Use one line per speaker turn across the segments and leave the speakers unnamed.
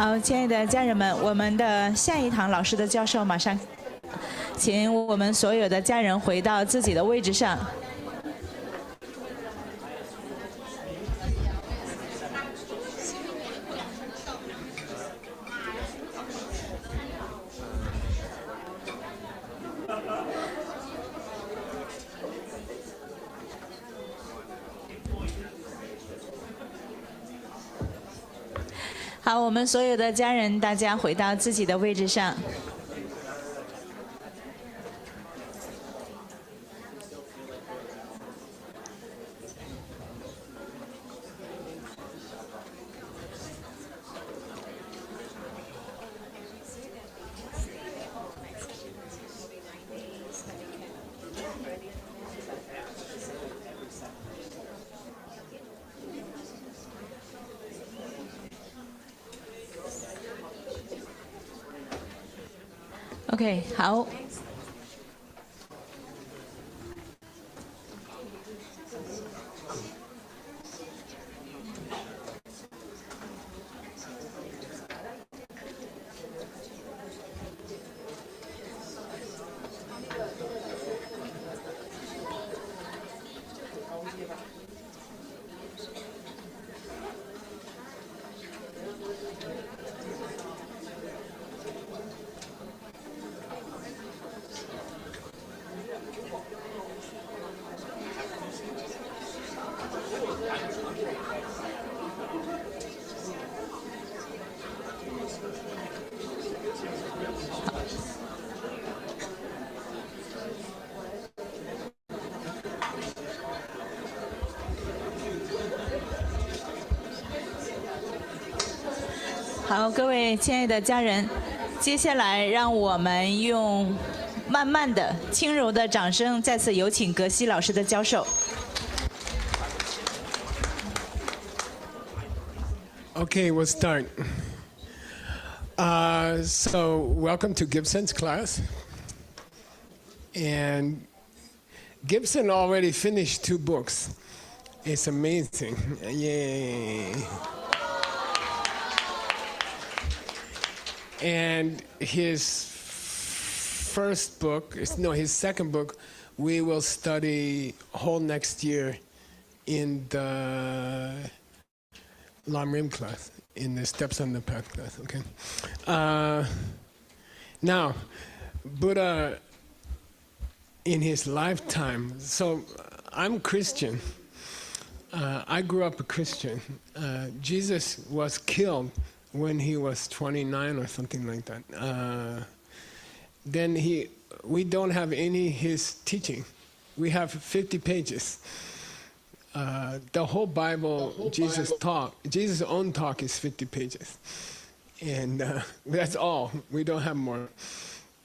好，亲爱的家人们，我们的下一堂老师的教授马上，请我们所有的家人回到自己的位置上。好，我们所有的家人，大家回到自己的位置上。OK， 好。好，各位亲爱的家人，接下来让我们用慢慢的、轻柔的掌声，再次有请格西老师的教授。
Okay, we'll start. So welcome to Gibson's class. And Gibson already finished 2 books. It's amazing. Yay. And his first book, no, his second book, we will study whole next year in the Lam Rim class, in the Steps on the Path class, okay? Now, Buddha, in his lifetime, so I'm Christian. I grew up a Christian. Jesus was killed when he was 29 or something like that. Then we don't have any his teaching. We have 50 pages. The whole Bible, Jesus' own talk is 50 pages. And that's all. We don't have more.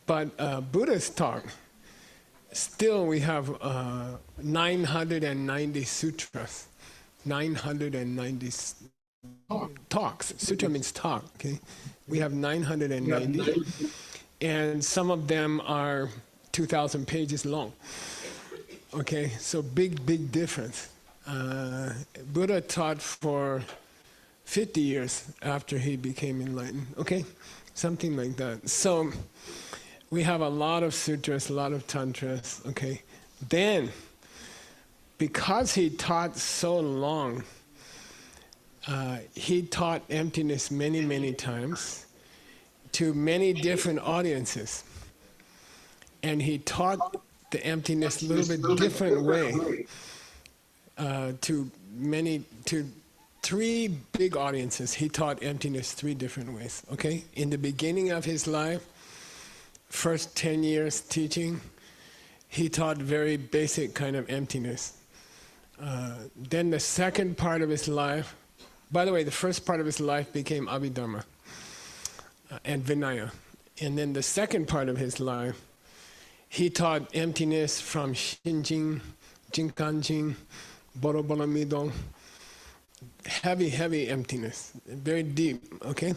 But Buddha's talk, still we have 990 sutras. 990 talks. Sutra means talk, okay? We have 990. And some of them are 2,000 pages long. Okay, so big difference. Buddha taught for 50 years after he became enlightened, okay? Something like that. So we have a lot of sutras, a lot of tantras, okay? Then, because he taught so long, he taught emptiness many times to many different audiences. And he taught the emptiness a little bit different way to 3 big audiences. He taught emptiness 3 different ways, okay? In the beginning of his life, first 10 years teaching, he taught very basic kind of emptiness. Then the second part of his life, by the way, the first part of his life became Abhidharma and Vinaya. And then the second part of his life, he taught emptiness from Shinjing, Jinkanjing, Borobolamido. Heavy emptiness, very deep, okay?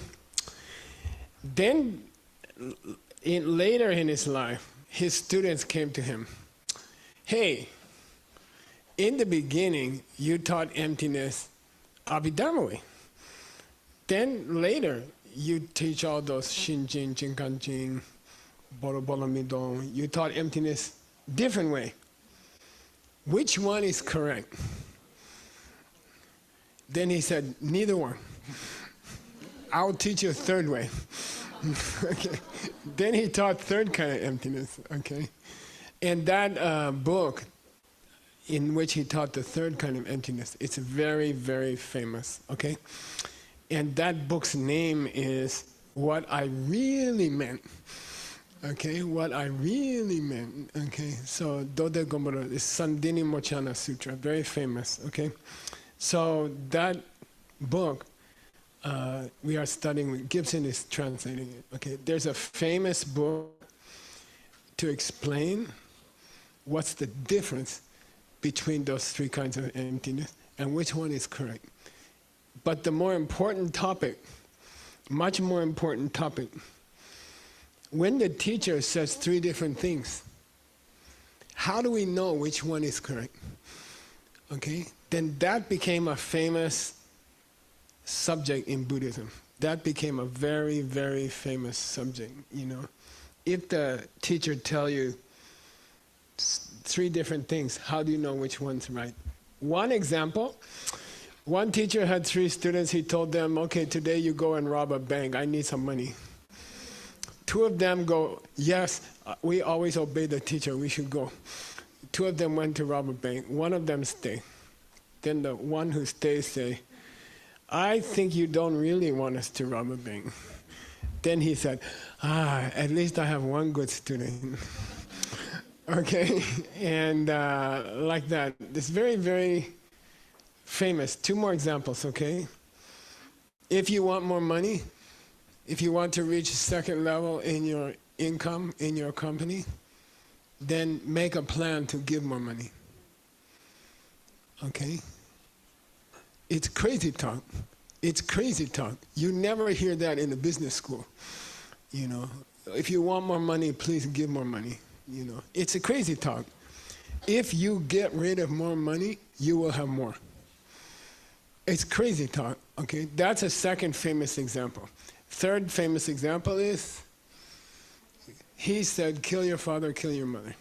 Then, later in his life, his students came to him. Hey, in the beginning, you taught emptiness Abhidharma way. Then later, you teach all those Shinjin, Jinkanjin, Boro Boro Midong. You taught emptiness different way. Which one is correct? Then he said, neither one. I'll teach you a third way. Okay. Then he taught third kind of emptiness. Okay. And that book in which he taught the third kind of emptiness, it's very, very famous. Okay. And that book's name is What I Really Meant. Okay, what I really meant. Okay, so Dode Gomboro is Sandini Mochana Sutra, very famous. Okay, so that book we are studying. Gibson is translating it. Okay, there's a famous book to explain what's the difference between those three kinds of emptiness and which one is correct. But the more important topic, much more important topic, when the teacher says three different things, how do we know which one is correct? Okay, then that became a famous subject in Buddhism. That became a very, very famous subject, you know. If the teacher tells you three different things, how do you know which one's right? One example, one teacher had 3 students. He told them, okay, today you go and rob a bank. I need some money. 2 of them go, yes, we always obey the teacher, we should go. 2 of them went to rob a bank. 1 of them stayed. Then the one who stays say, I think you don't really want us to rob a bank. Then he said, at least I have 1 good student. Okay, and like that. It's very, very famous. 2 more examples, okay? If you want more money, if you want to reach 2nd level in your income, in your company, then make a plan to give more money. Okay? It's crazy talk. It's crazy talk. You never hear that in a business school. You know, if you want more money, please give more money. You know, it's a crazy talk. If you get rid of more money, you will have more. It's crazy talk. Okay? That's a 2nd famous example. 3rd famous example is, he said, kill your father, kill your mother.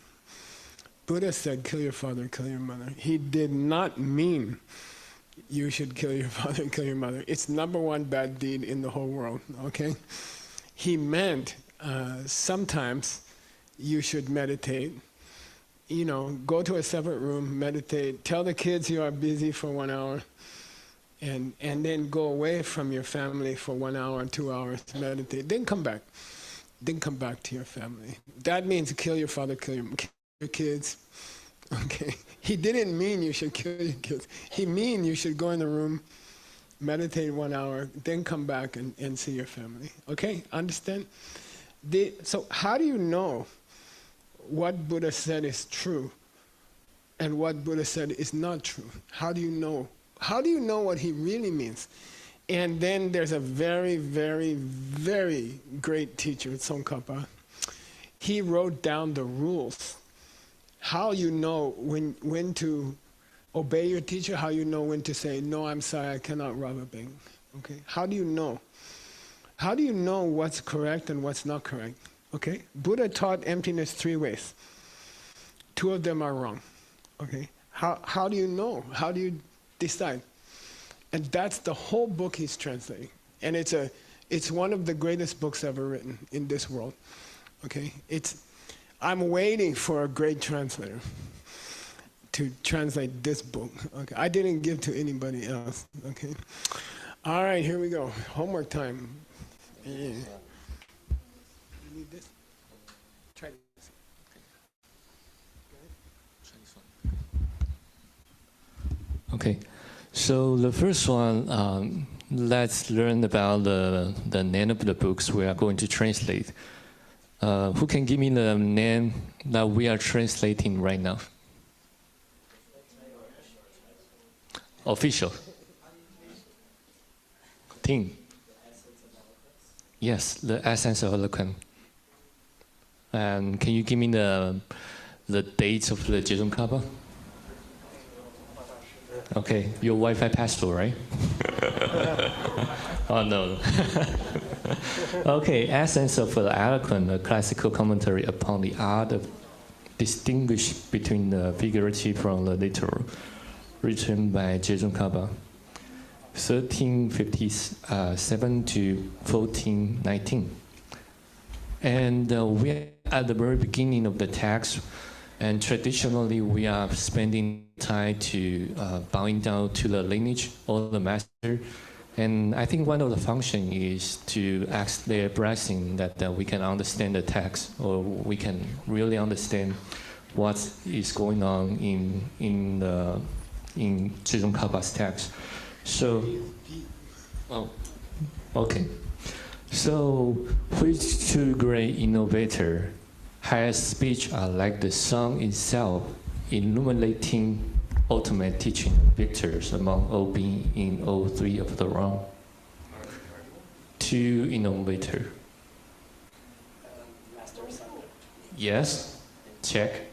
Buddha said, kill your father, kill your mother. He did not mean you should kill your father and kill your mother. It's #1 bad deed in the whole world, okay? He meant sometimes you should meditate. You know, go to a separate room, meditate. Tell the kids you are busy for 1 hour. And then go away from your family for 1 hour, 2 hours, meditate. Then come back. Then come back to your family. That means kill your father, kill your kids. Okay. He didn't mean you should kill your kids. He mean you should go in the room, meditate 1 hour, then come back and see your family. Okay? Understand? So how do you know what Buddha said is true and what Buddha said is not true? How do you know? How do you know what he really means? And then there's a very, very, very great teacher, Tsongkhapa. He wrote down the rules. How you know when to obey your teacher, how you know when to say, no, I'm sorry, I cannot rob a bank. Okay? How do you know? How do you know what's correct and what's not correct? Okay? Buddha taught emptiness 3 ways. 2 of them are wrong. Okay? How do you know? How do you decide? And that's the whole book he's translating. And it's one of the greatest books ever written in this world. Okay? I'm waiting for a great translator to translate this book. Okay? I didn't give to anybody else. Okay? All right, here we go. Homework time. Yeah. You need this? Try this.
Okay. So the first one, let's learn about the name of the books we are going to translate. Who can give me the name that we are translating right now? Official. Team. Yes, the essence of eloquence. And can you give me the dates of the Geshe Kappa? Okay, your Wi-Fi password, right? Oh no. Okay, essence of the eloquent, a classical commentary upon the art of distinguish between the figurative from the literal, written by Geshe Michael 1357 to 1419. And we are at the very beginning of the text, and traditionally we are spending time to bowing down to the lineage or the master. And I think one of the functions is to ask their blessing that we can understand the text, or we can really understand what is going on in Geshe Michael's text. So, okay. So, which two great innovator has speech like the song itself, illuminating ultimate teaching victors among all being in all three of the realm? Two innovator. Yes, check.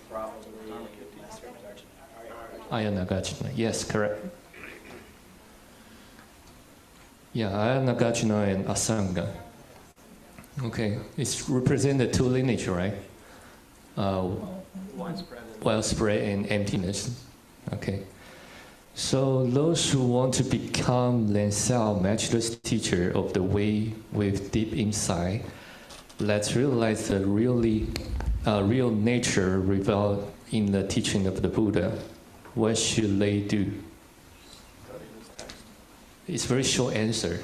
Aya Nagarjuna. Yes, correct. Yeah, Aya Nagarjuna and Asanga. Okay, it's represented two lineage, right? Widespread and emptiness. Okay. So those who want to become themselves matchless teacher of the way with deep insight, let's realize the real nature revealed in the teaching of the Buddha. What should they do? It's a very short answer.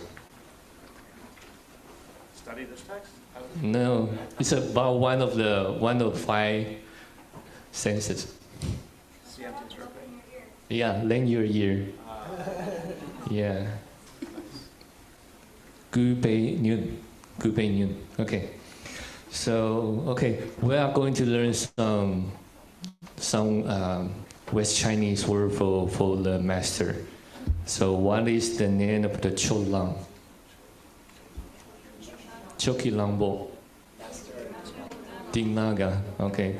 Study this text?
No, it's about one of five senses.
See emptiness real quick.
Yeah, lend your ear. Yeah. Gu Bei Nyun. Okay. So, okay, we are going to learn some West Chinese word for the master. So, what is the name of the Cholang? Choki Langbo. Dingnaga. Okay.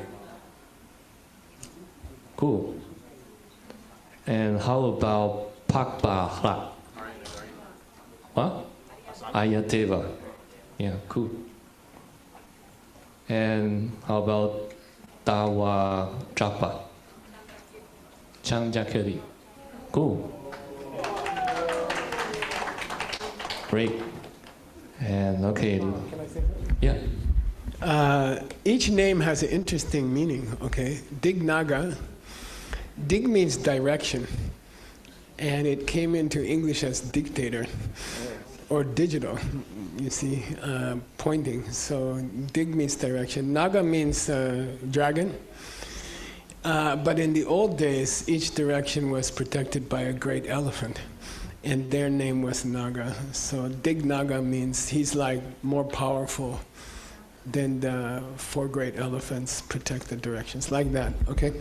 Cool. And how about Pakba Hla? What? Ayateva. Yeah, cool. And how about Dawa Japa? Chang Jakeri. Cool. Great. And okay. Yeah.
Each name has an interesting meaning, okay? Dignaga. Dig means direction, and it came into English as dictator or digital, you see, pointing. So dig means direction. Naga means dragon. But in the old days, each direction was protected by a great elephant, and their name was Naga. So Dignaga means he's like more powerful than the four great elephants protect the directions, like that, okay?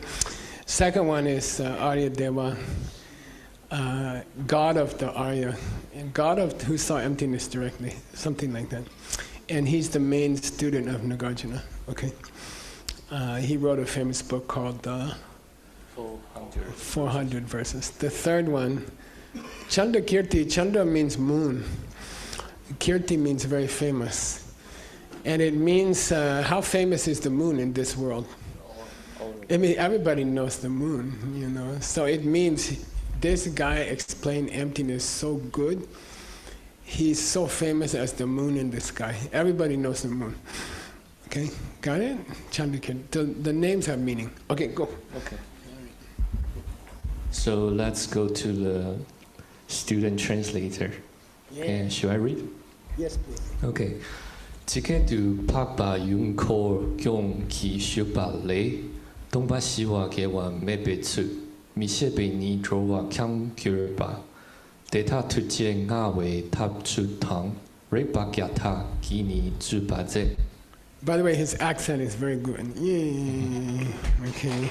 Second one is Arya Deva, god of the Arya, and god of who saw emptiness directly, something like that. And he's the main student of Nagarjuna, okay? He wrote a famous book called 400 Verses. The third one, Chanda Kirti. Chanda means moon. Kirti means very famous. And it means how famous is the moon in this world? I mean, everybody knows the moon, you know. So it means this guy explained emptiness so good. He's so famous as the moon in the sky. Everybody knows the moon. Okay, got it? Chandrakirti. The names have meaning. Okay, go.
Okay. So let's go to the student translator.
Yeah.
And should I read?
Yes, please.
Okay. Jike du pakba yung ko kyong ki shuba le, dongba siwa gewa mebetsu, misebe ni drowa kyang kyurba, deta tuje nga we tab chu tang, reba gyata ki ni zuba ze.
By the way, his accent is very good. Yay. Okay.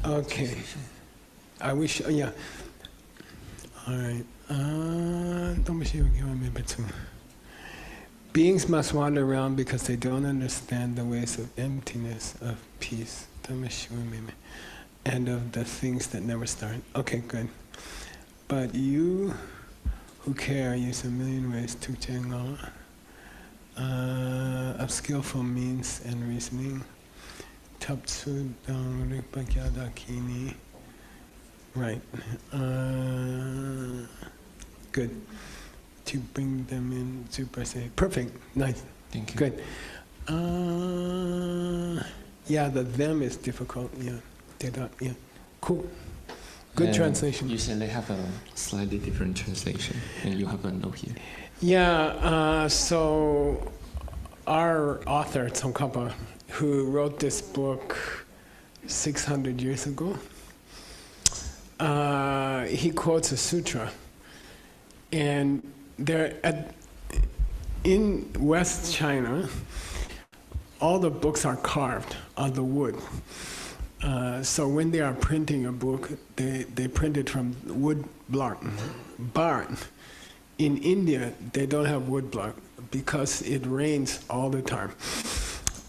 Okay. I wish, yeah. All right. Beings must wander around because they don't understand the ways of emptiness, of peace, and of the things that never start. Okay, good. but you who care use a million ways to Chang of skillful means and reasoning. Tapsu dang rikpakyada kini. Right. Good. To bring them in super safe. Perfect. Nice.
Thank you.
Good. Yeah, the them is difficult. Yeah. Yeah. Cool. Good translation.
You said they have a slightly different translation, and you have a note here.
Yeah. So our author Tsongkhapa, who wrote this book 600 years ago, he quotes a sutra, and in West China, all the books are carved on the wood. So when they are printing a book, they print it from wood block, barn. In India, they don't have wood block because it rains all the time,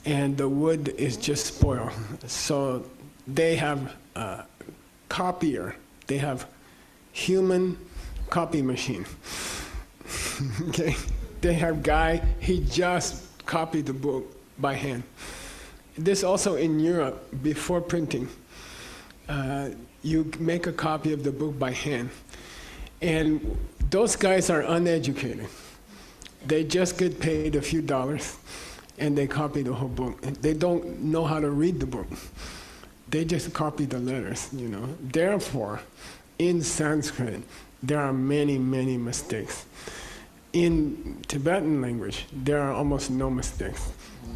and the wood is just spoiled. So they have a copier. They have human copy machine. Okay, they have guy. He just copied the book by hand. This also in Europe, before printing, you make a copy of the book by hand. And those guys are uneducated. They just get paid a few dollars and they copy the whole book. They don't know how to read the book. They just copy the letters, you know. Therefore, in Sanskrit, there are many, many mistakes. In Tibetan language, there are almost no mistakes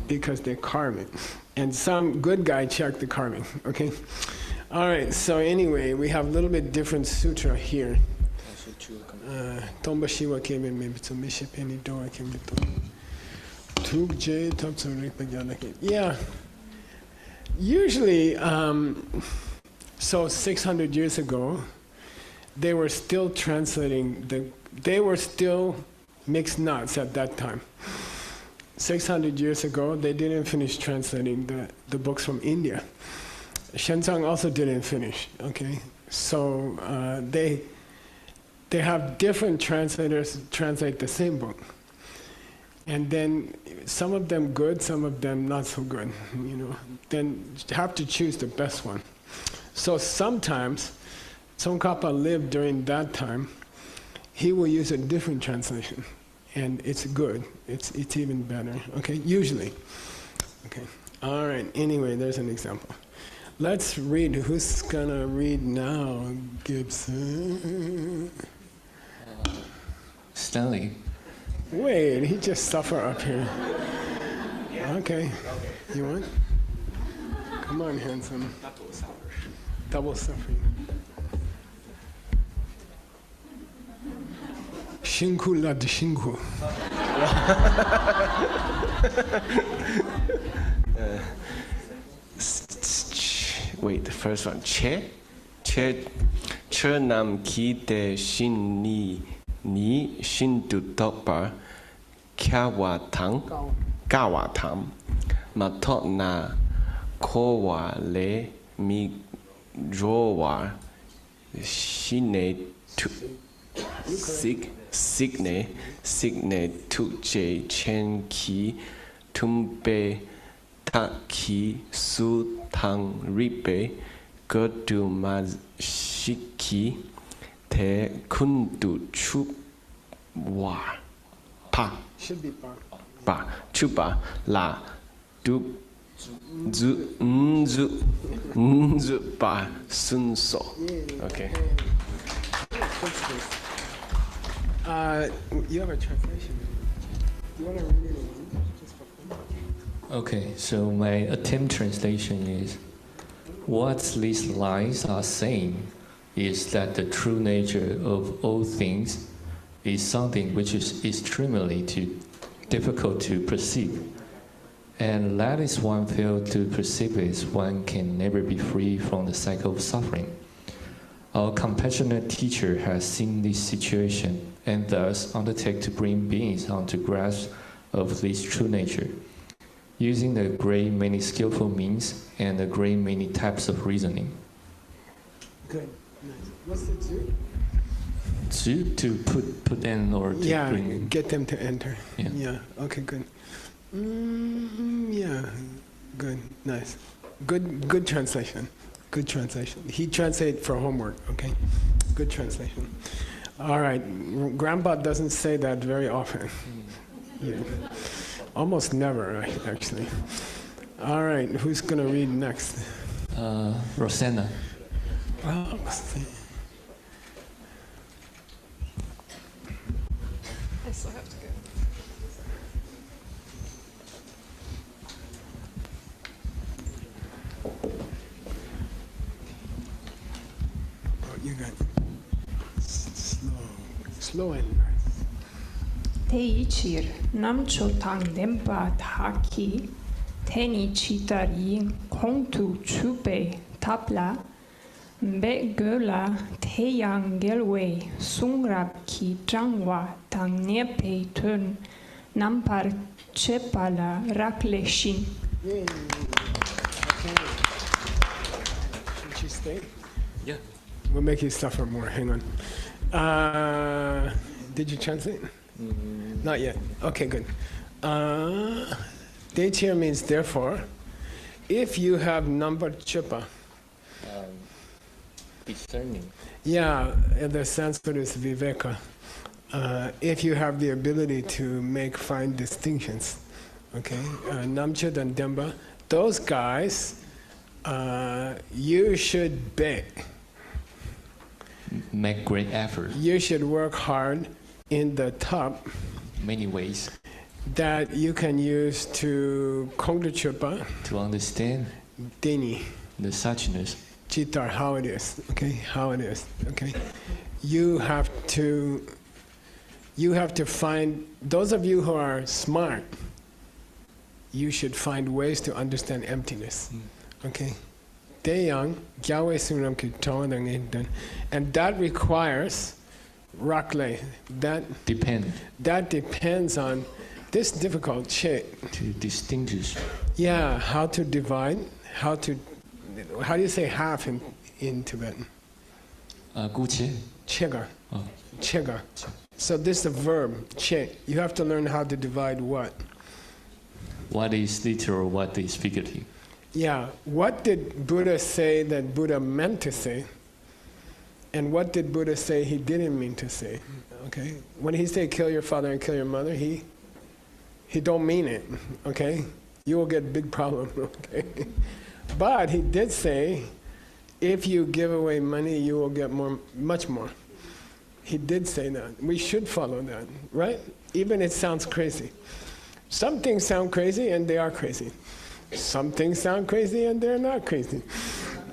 because they carve it. And some good guy checked the carving, okay? All right, so anyway, we have a little bit different sutra here. Yeah. Usually, so 600 years ago, they were still translating, they were still mixed nuts at that time. 600 years ago, they didn't finish translating the books from India. Xuanzang also didn't finish, okay? So they have different translators translate the same book. And then some of them good, some of them not so good, you know. Then you have to choose the best one. So sometimes, Tsongkhapa lived during that time, he will use a different translation. And it's good, it's even better, okay, usually. Okay, all right, anyway, there's an example. Let's read, who's gonna read now, Gibson?
Stanley.
Wait, he just suffered up here. Okay, you want? Come on, handsome. Double suffering. 辛苦了的辛苦。
Wait, the first one. Che nam ki de shin ni shin du tokpa kya wa tang ga wa tam ma to na ko wa le mi ro wa shine tu signe tu je chen ki tumbe ta ki su tang ripe go to ma shiki te kundu chu wa pa
should be
ba chupa la du zu nzu ba sun so. Okay.
You have a translation. You want to read it again? Just for fun?
Okay, so my attempt translation is, what these lines are saying is that the true nature of all things is something which is extremely difficult to perceive. And that is one fail to perceive it, one can never be free from the cycle of suffering. Our compassionate teacher has seen this situation and thus undertake to bring beings onto grasp of this true nature, using a great many skillful means and a great many types of reasoning.
Good. Nice. What's the two?
To put in or to
Yeah,
bring.
get them to enter.
Yeah.
Yeah. Okay. Good. Yeah. Good. Nice. Good translation. Good translation. He translated for homework. Okay. Good translation. All right. Grandpa doesn't say that very often. Yeah. Almost never, actually. All right. Who's gonna read next?
Rosanna.
Well,
I still have to go.
you got slow and
Teichir namcho tang dempa thaki teni chitari kongtu chupe tapla mbe gola teyang gelwe sungrab ki trangwa tang nepe tun nampar chepala rakleshin.
Yay. Okay. Should she stay?
Yeah.
We'll make you suffer more. Hang on. Did you translate? Not yet. Okay, good. Deichir means therefore. If you have number chupa.
Discerning.
Yeah, in the Sanskrit is viveka. If you have the ability to make fine distinctions, okay, Namchud and Demba, those guys, you should
Make great effort.
you should work hard in the top
Many ways
that you can use to Kongduchupa,
to understand
Deni,
the suchness.
Chitar, how it is, okay, how it is, okay. You have to find, those of you who are smart, you should find ways to understand emptiness, okay. Deyang, Gyawei Sunam Kitong, and that requires Rakle. That depends on this difficult shit.
To distinguish.
Yeah, how to divide, how do you say half in Tibetan?
Guche.
Chega.
Oh.
Chega. So this is a verb, che. You have to learn how to divide what?
What is literal, what is figurative?
Yeah, what did Buddha say that Buddha meant to say? And what did Buddha say he didn't mean to say? Okay? When he said kill your father and kill your mother, he don't mean it, okay? You will get big problem, okay? But he did say, if you give away money, you will get much more. He did say that. We should follow that, right? Even it sounds crazy. Some things sound crazy and they are crazy. Some things sound crazy and they're not crazy,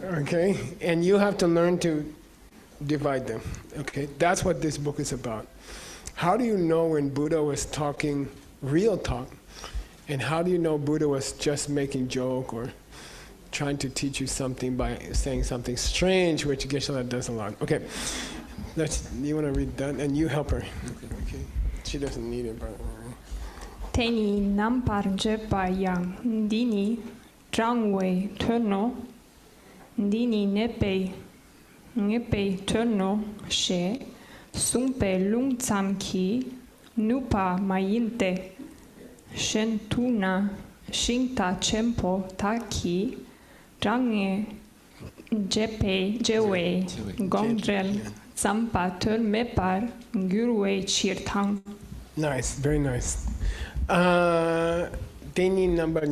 okay? And you have to learn to divide them, okay? That's what this book is about. How do you know when Buddha was talking real talk? And how do you know Buddha was just making joke or trying to teach you something by saying something strange, which Geshe does a lot. Okay, you want to read that? And you help her. Okay. She doesn't need it, but...
Teni nampar jepa yang dini trangwe turno dini nepe turno she sumpe lung ki nupa mayinte shentuna shinta chempo taki trange jewe gongdrel zampa turn mepar gurwe chirtang.
Nice, very nice. Deni number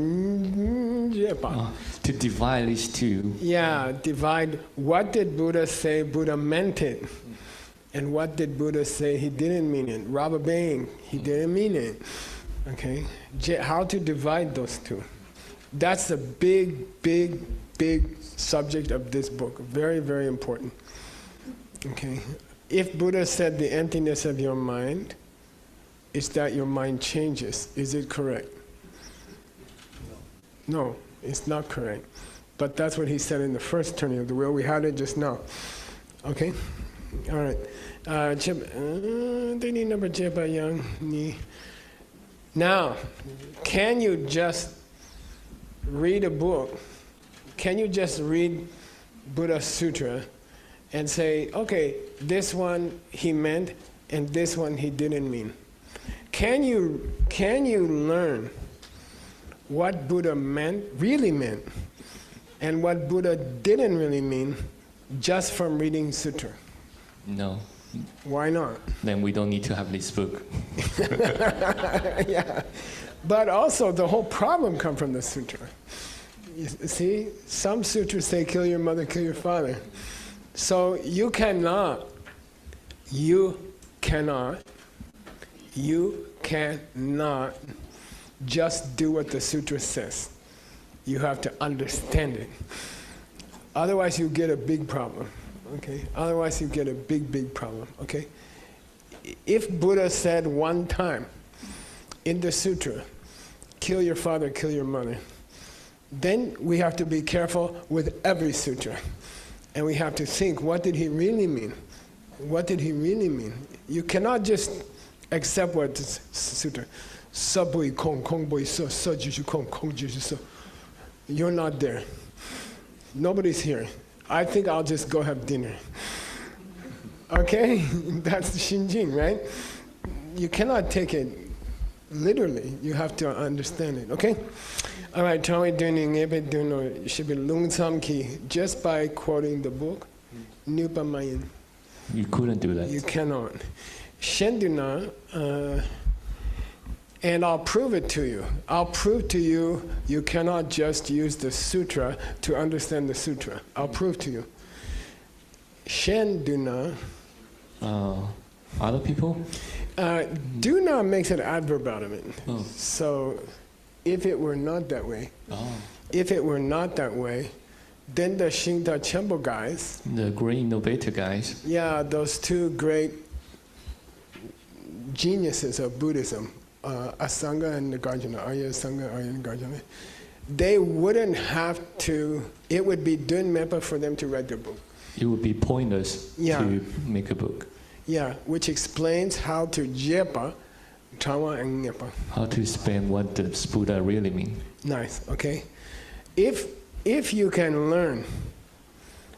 To divide is to.
Yeah, divide. What did Buddha say Buddha meant it? And what did Buddha say he didn't mean it? Rob a bank, he didn't mean it. Okay? How to divide those two. That's a big subject of this book. Very, very important. Okay? If Buddha said the emptiness of your mind is that your mind changes, is it correct? No, it's not correct. But that's what he said in the first turning of the wheel. We had it just now. Okay? All right. They need number Jepa Yang Ni. Now, can you just read a book? Can you just read Buddha's Sutra and say, okay, this one he meant and this one he didn't mean. Can you learn what Buddha really meant, and what Buddha didn't really mean just from reading sutra?
No.
Why not?
Then we don't need to have this book.
Yeah. But also the whole problem comes from the sutra. You see, some sutras say kill your mother, kill your father. So you cannot just do what the sutra says. You have to understand it. Otherwise you get a big problem. Okay? Otherwise you get a big problem. Okay? If Buddha said one time in the sutra, kill your father, kill your mother, then we have to be careful with every sutra. And we have to think, what did he really mean? What did he really mean? You cannot just accept what the sutra. Sabui kong, kong boi so, so jushu kong, kong jushu so. You're not there. Nobody's here. I think I'll just go have dinner. Okay? That's the Shinjin, right? You cannot take it literally. You have to understand it, okay? All right, just by quoting the book, Nupamayan.
You couldn't do that.
You cannot. Shenduna, and I'll prove it to you. I'll prove to you, you cannot just use the sutra to understand the sutra. I'll prove to you. Shenduna.
Other people?
Duna makes an adverb out of it.
Oh.
So, if it were not that way, then the Shinta Chenpo guys,
The great innovator guys.
yeah, those two great geniuses of Buddhism, Asanga and Nagarjuna, Arya Asanga, Arya Nagarjuna, they wouldn't have to, it would be Dunmepa for them to write their book.
It would be pointless
Yeah.
to make a book.
Yeah, which explains how to jepa, trauma and nyepa.
How to explain what the Buddha really mean.
Nice, okay? If you can learn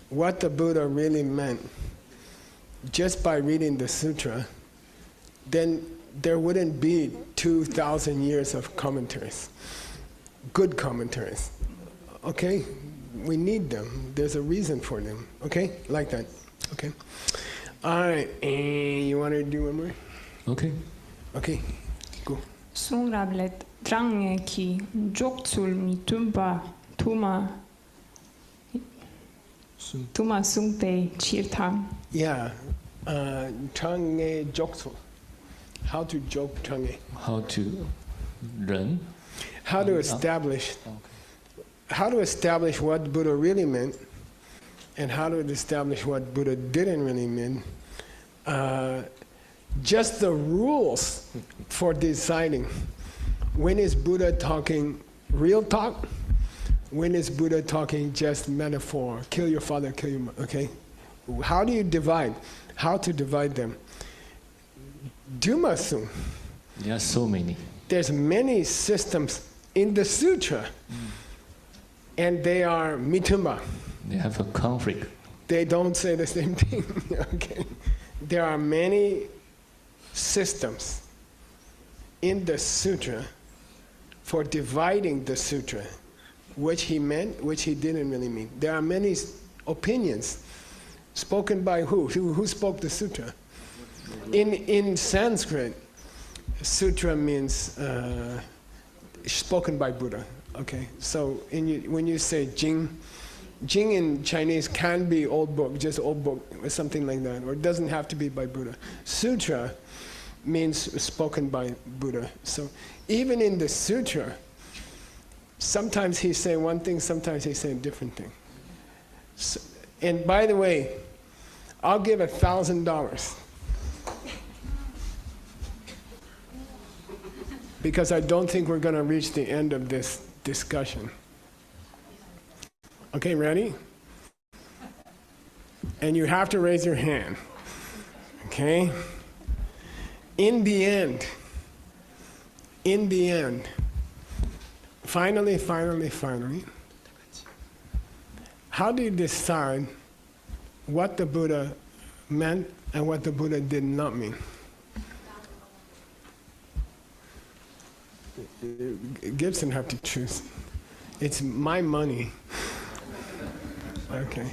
what the Buddha really meant just by reading the sutra, then there wouldn't be 2,000 years of commentaries, good commentaries, okay? We need them. There's a reason for them, okay? Like that, okay? All right, and you want to do one more?
Okay.
Okay, go.
Sung rablet drang ki joksul mi tumba tuma sungpe chirtang.
Yeah, Chang joksu. How to joke Chang.
How to learn.
How to establish. How to establish what Buddha really meant, and how to establish what Buddha didn't really mean. Just the rules for deciding when is Buddha talking real talk, when is Buddha talking just metaphor, kill your father, kill your mother, okay? How do you divide? How to divide them? Dumasun.
There are so many.
There's many systems in the sutra, and they are mitumba.
They have a conflict.
They don't say the same thing, okay? There are many systems in the sutra for dividing the sutra, which he meant, which he didn't really mean. There are many opinions spoken by who? Who spoke the sutra? In Sanskrit, sutra means spoken by Buddha. Okay, so when you say Jing, Jing in Chinese can be old book, just old book, or something like that, or it doesn't have to be by Buddha. Sutra means spoken by Buddha. So even in the sutra, sometimes he's saying one thing, sometimes he's saying a different thing. So, and by the way, I'll give $1,000 because I don't think we're going to reach the end of this discussion. Okay, ready? And you have to raise your hand. Okay? In the end, finally, how do you decide what the Buddha meant and what the Buddha did not mean. Gibson have to choose. It's my money. Okay.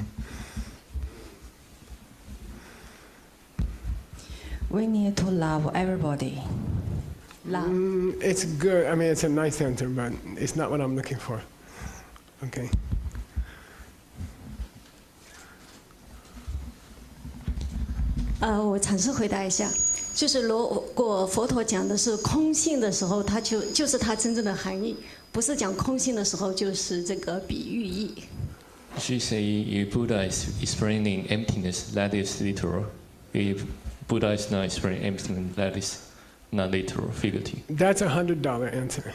We need to love everybody. Love.
It's good. I mean, it's a nice answer, but it's not what I'm looking for. Okay.
我尝试回答一下，就是如果佛陀讲的是空性的时候，它就是它真正的含义，不是讲空性的时候就是这个比喻义。
She say if Buddha is explaining emptiness, that is literal. If Buddha is not explaining emptiness, that is not literal, figurative.
That's $100 answer.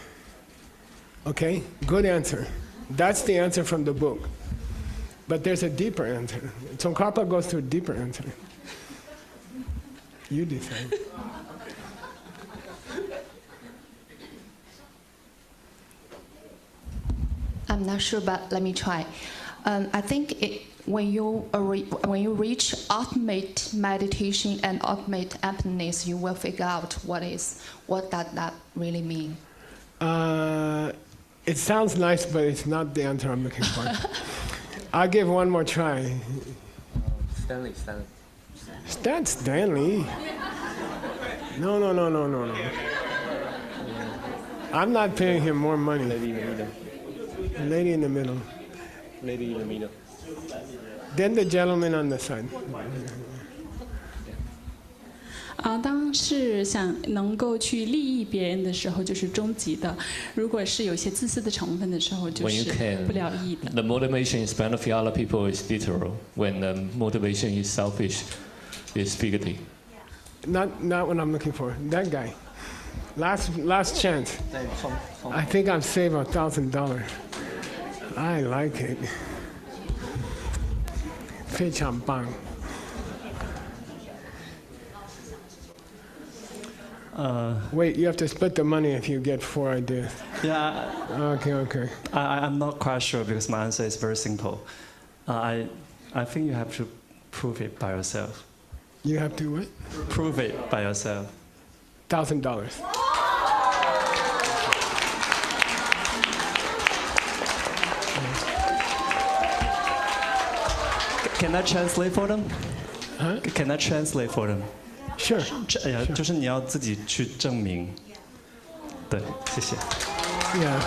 Okay, good answer. That's the answer from the book. But there's a deeper answer. Tsongkhapa goes to a deeper answer. You decide.
I'm not sure, but let me try. I think when you reach ultimate meditation and ultimate emptiness, you will figure out what does that really mean.
It sounds nice, but it's not the answer I'm looking for. I'll give one more try.
Stanley.
Stanley? No. I'm not paying him more money. Lady in the middle.
Lady in the middle.
Then the gentleman on the side.
当是想能够去利益别人的时候，就是终极的；如果是有些自私的成分的时候，就是不了义的。
The motivation is benefit other people is literal. When the motivation is selfish, is figurative.
Not what I'm looking for. That guy. Last chance. I think I've saved $1,000. I like it. 非常棒。Wait, you have to split the money if you get 4 ideas.
Yeah.
Okay.
I'm not quite sure because my answer is very simple. I think you have to prove it by yourself.
You have to what?
Prove it by yourself.
$1,000.
Can I translate for them?
Huh?
Can I translate for them?
Sure.
就是你要自己去证明。对，谢谢。
Yeah.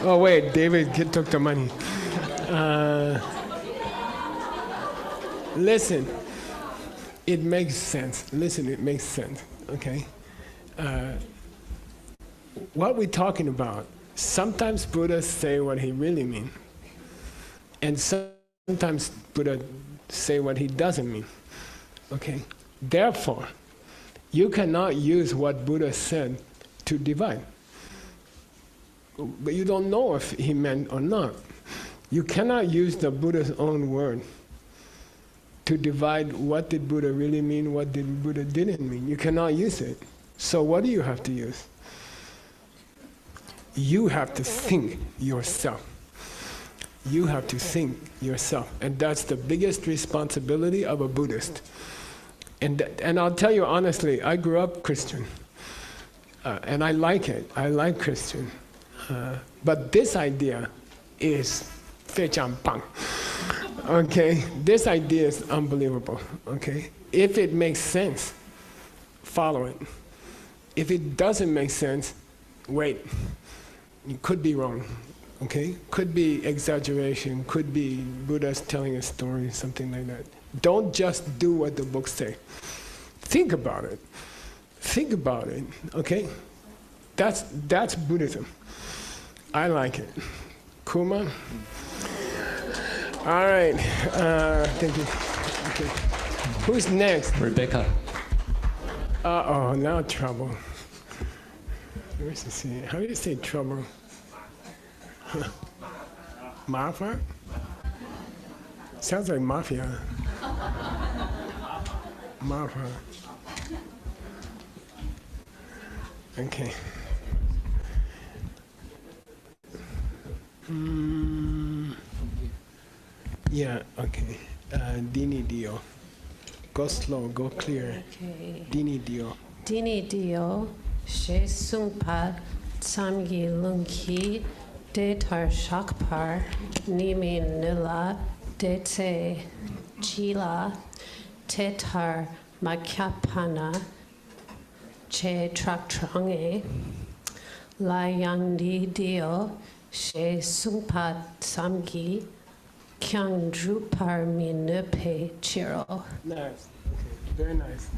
Oh wait, David took the money. Listen, it makes sense. It makes sense. Okay. What we're talking about, sometimes Buddha say what he really mean, and sometimes Buddha say what he doesn't mean. Okay? Therefore, you cannot use what Buddha said to divide. But you don't know if he meant or not. You cannot use the Buddha's own word to divide what did Buddha really mean, what did Buddha didn't mean. You cannot use it. So what do you have to use? You have to think yourself. You have to think yourself. And that's the biggest responsibility of a Buddhist. And I'll tell you honestly, I grew up Christian. And I like it. I like Christian. But this idea is 非常棒. Okay? This idea is unbelievable. Okay? If it makes sense, follow it. If it doesn't make sense, wait. You could be wrong. Okay? Could be exaggeration, could be Buddha's telling a story, something like that. Don't just do what the books say. Think about it. Think about it. Okay? That's Buddhism. I like it. Kuma? All right. Thank you. Okay. Who's next?
Rebecca.
Uh-oh, now trouble. Where's the C? How do you say trouble? Mafia? Sounds like mafia. Mafia. Okay. Yeah, okay. Dini Dio. Go slow, go clear.
Okay.
Dini Dio.
Dini Dio, She Sungpa, Samgi Lungki, Detar Shakpar, Nimi Nila, Dete Chila, Tetar Makyapana, Che Traktrange, La Yangdi Dio, She Sungpa Samgi, Kyang Drupar Mi Nupe Chiro.
Nice. Okay. Very nice.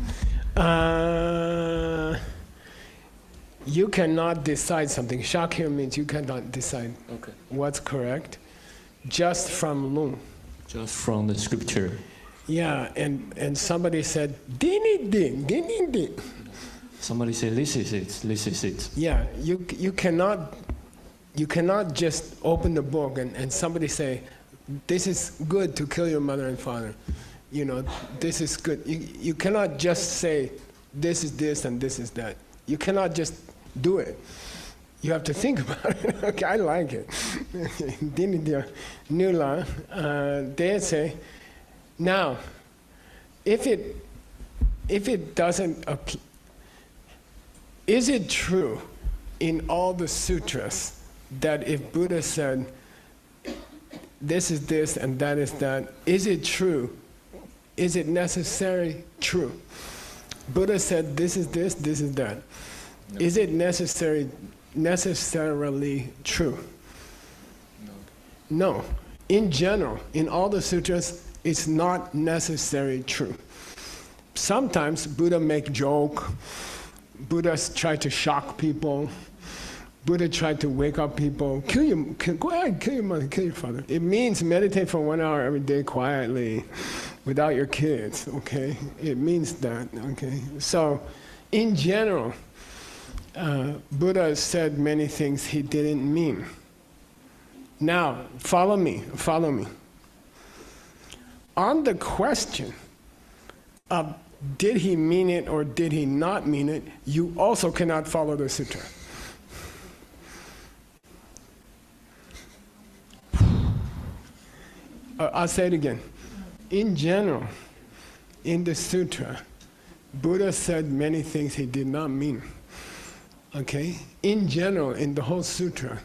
You cannot decide something. Shak here means you cannot decide what's correct just from Lung.
Just from the scripture.
Yeah, and somebody said, Dini ding, dini ding.
Somebody said, this is it, this is it.
Yeah, you cannot just open the book and somebody say, this is good to kill your mother and father. You know, this is good. You cannot just say, this is this and this is that. You cannot just do it. You have to think about it. Okay, I like it. Nula, they say, now, if it doesn't apply, is it true in all the sutras that if Buddha said, this is this and that is that, is it true? Is it necessarily true? Buddha said, this is this, this is that. No. Is it necessarily true? No. In general, in all the sutras, it's not necessarily true. Sometimes Buddha make joke, Buddha try to shock people, Buddha tried to wake up people, go ahead, kill your mother, kill your father. It means meditate for 1 hour every day quietly, without your kids, okay? It means that, okay? So, in general, Buddha said many things he didn't mean. Now, follow me. On the question of did he mean it or did he not mean it, you also cannot follow the sutra. I'll say it again. In general, in the sutra, Buddha said many things he did not mean. Okay? In general, in the whole sutra,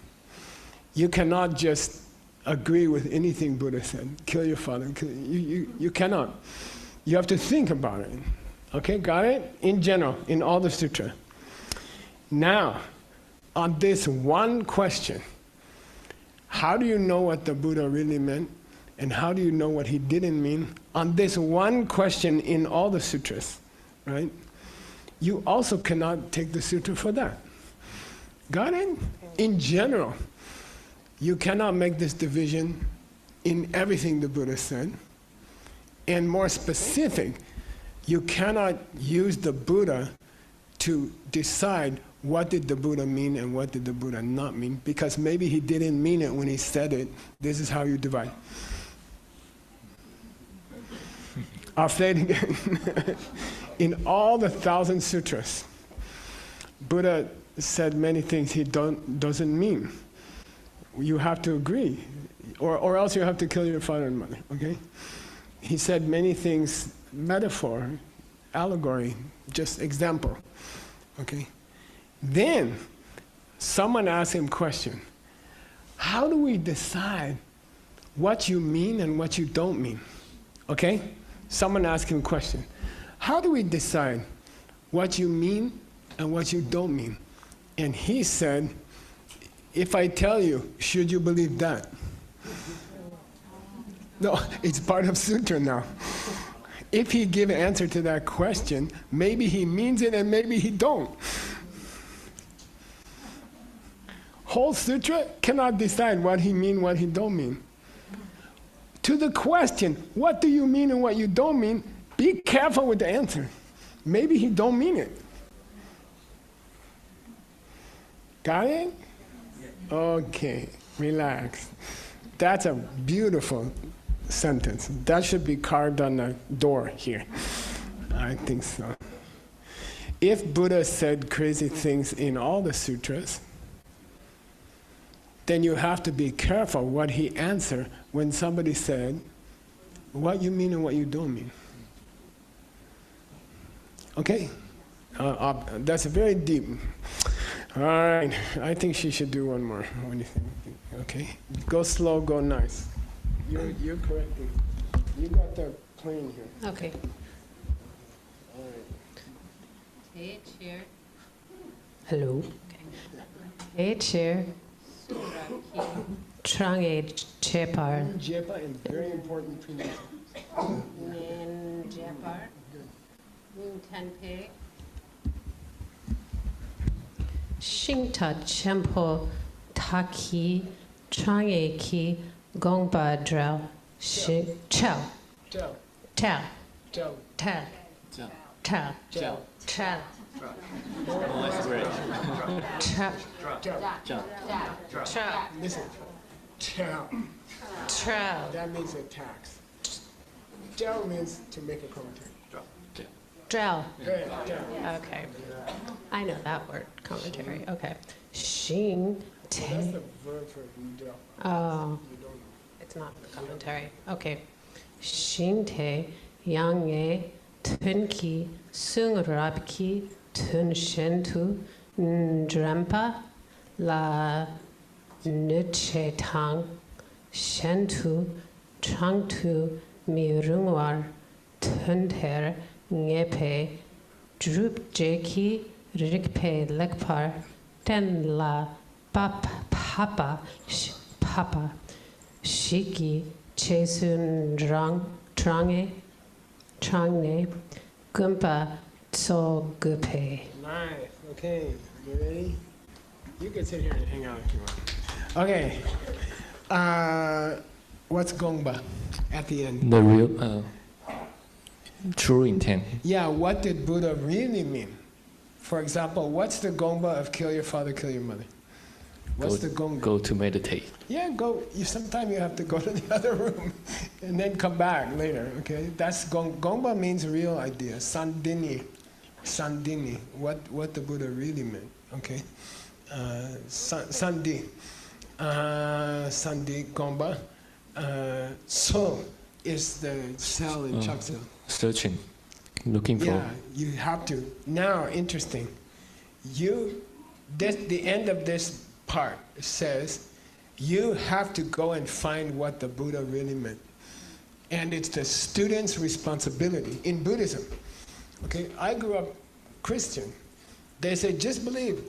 you cannot just agree with anything Buddha said. Kill your father. You cannot. You have to think about it. Okay, got it? In general, in all the sutra. Now, on this one question, how do you know what the Buddha really meant? And how do you know what he didn't mean? On this one question in all the sutras, right? You also cannot take the sutra for that. Got it? In general, you cannot make this division in everything the Buddha said. And more specific, you cannot use the Buddha to decide what did the Buddha mean and what did the Buddha not mean, because maybe he didn't mean it when he said it. This is how you divide. I'll say it again. In all the 1,000 sutras, Buddha said many things he doesn't mean. You have to agree, or else you have to kill your father and mother, okay? He said many things, metaphor, allegory, just example, okay? Then, someone asked him a question. How do we decide what you mean and what you don't mean? Okay? Someone asked him a question. How do we decide what you mean and what you don't mean? And he said, if I tell you, should you believe that? No, it's part of sutra now. If he give an answer to that question, maybe he means it and maybe he don't. Whole sutra cannot decide what he mean, what he don't mean. To the question, what do you mean and what you don't mean, be careful with the answer. Maybe he don't mean it. Got it? Okay, relax. That's a beautiful sentence. That should be carved on the door here. I think so. if Buddha said crazy things in all the sutras, then you have to be careful what he answered when somebody said, what you mean and what you don't mean. Okay? That's very deep. All right, I think she should do one more. What do you think? Okay? Go slow, go nice. You're correcting. You got the plane here.
Okay.
All right.
Hey, chair. Hello. Okay. Hey, chair. Chang Jepar.
Jepa is very important pronunciation.
Nin Jepar. Nin Tenpe. Shinta Chempo Taki Chang Ki Gongba Drao. Chao.
Chao.
Chao.
Chao.
Chao.
Chao.
Chao.
Chao.
Chao.
Oh, that's great.
Chao.
Chao.
Chao.
Listen. Chao.
Chao.
That means a tax. Chao means to make a commentary.
Drow.
Good. Chao.
Okay. I know that word, commentary. Okay. Xing
That's
te.
the verb for drop.
Oh, it's not the commentary. Okay. Xing te yang e tun ki sung rab ki tun shen tu ndrampa la nuche tang shen tu chang tu mi rungwar tun ter ngepe drup jeki rikpe lekpar ten la papa shiki chesun trange gumpa so gupe.
Nice. Okay. You ready? You can sit here and hang out if you want. Okay. What's Gongba at the end?
The real, true intent.
Yeah, what did Buddha really mean? For example, what's the Gongba of kill your father, kill your mother? What's the Gongba?
Go to meditate.
Yeah, go. Sometimes you have to go to the other room and then come back later, okay? That's Gongba means real idea. Sandini. What the Buddha really meant, okay? Sandi. Sandi Gongba. So is the cell in Chaksa.
Searching, looking for.
Yeah, you have to. Now, interesting. The end of this part says, you have to go and find what the Buddha really meant. And it's the student's responsibility in Buddhism. Okay, I grew up Christian. They say, just believe.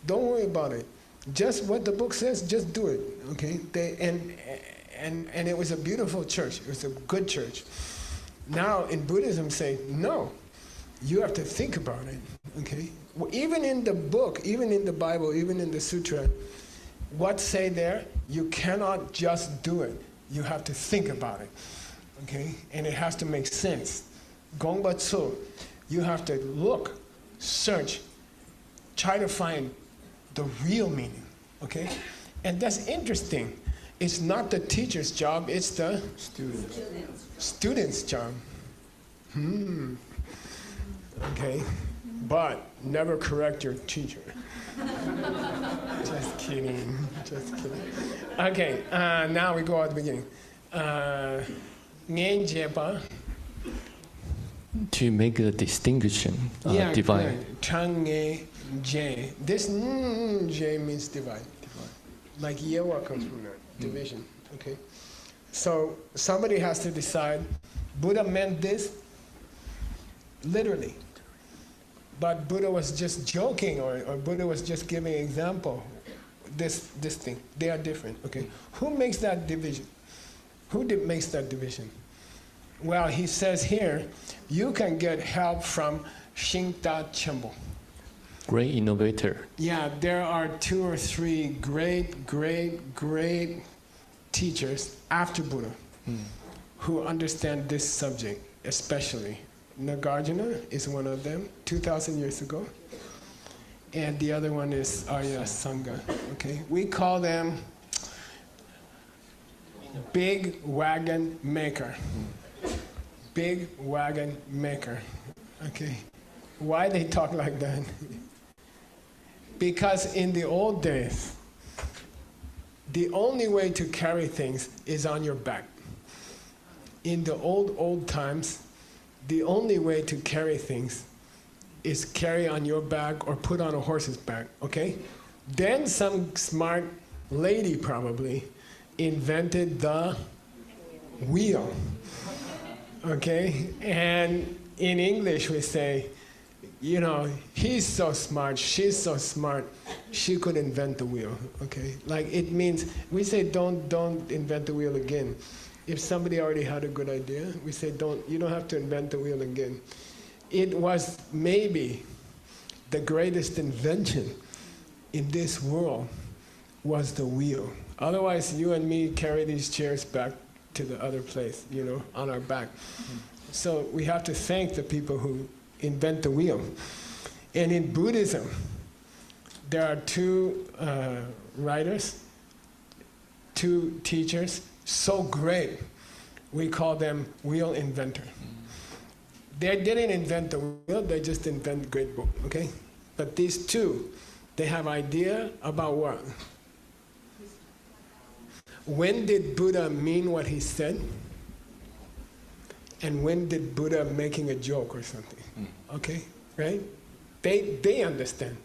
Don't worry about it. Just what the book says, just do it. Okay, and it was a beautiful church. It was a good church. Now in Buddhism say, no, you have to think about it, okay? Even in the book, even in the Bible, even in the sutra, what say there? You cannot just do it. You have to think about it, okay? And it has to make sense. Gongba Tsu, you have to look, search, try to find the real meaning, okay? And that's interesting. It's not the teacher's job, it's the student's job. Okay, but never correct your teacher. Just kidding. Okay, now we go at the beginning. Ngen Jepa.
To make a distinction, divide.
Chang J. This J means divide. Like Yewa comes from that, division, okay? So somebody has to decide, Buddha meant this literally, but Buddha was just joking, or Buddha was just giving an example, this thing. They are different, okay? Who makes that division? Makes that division? Well, he says here, you can get help from Shinta Chempo.
Great innovator.
Yeah, there are 2 or 3 great teachers after Buddha who understand this subject, especially. Nagarjuna is one of them, 2,000 years ago. And the other one is Arya Sangha, okay? We call them big wagon maker. Big wagon maker, okay? Why they talk like that? Because in the old days, the only way to carry things is on your back. In the old times, the only way to carry things is carry on your back or put on a horse's back, okay? Then some smart lady probably invented the wheel, okay? And in English we say, you know, he's so smart, she's so smart, she could invent the wheel, okay? Like it means, we say don't invent the wheel again. If somebody already had a good idea, we say you don't have to invent the wheel again. It was maybe the greatest invention in this world was the wheel. Otherwise, you and me carry these chairs back to the other place, you know, on our back. So we have to thank the people who invent the wheel. And in Buddhism, there are two writers, two teachers, so great, we call them wheel inventor. They didn't invent the wheel, they just invent great book, okay? But these two, they have idea about what? When did Buddha mean what he said? And when did Buddha making a joke or something? Okay, right? They understand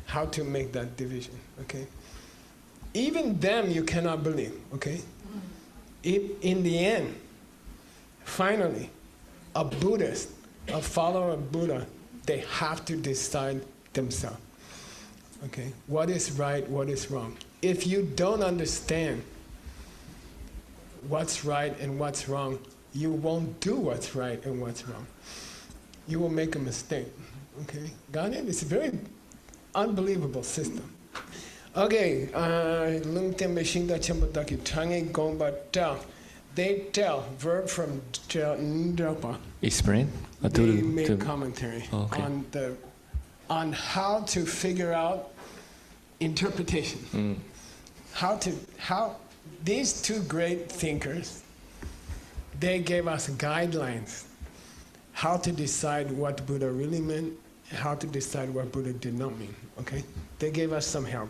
how to make that division, okay? Even them you cannot believe, okay? In the end, finally, a Buddhist, a follower of Buddha, they have to decide themselves, okay? What is right, what is wrong? If you don't understand what's right and what's wrong, you won't do what's right and what's wrong. You will make a mistake, okay? Got it? It's a very unbelievable system. Okay, they tell, verb from tell,
explain?
They make commentary on how to figure out interpretation. How these two great thinkers, they gave us guidelines how to decide what Buddha really meant, how to decide what Buddha did not mean, okay? They gave us some help.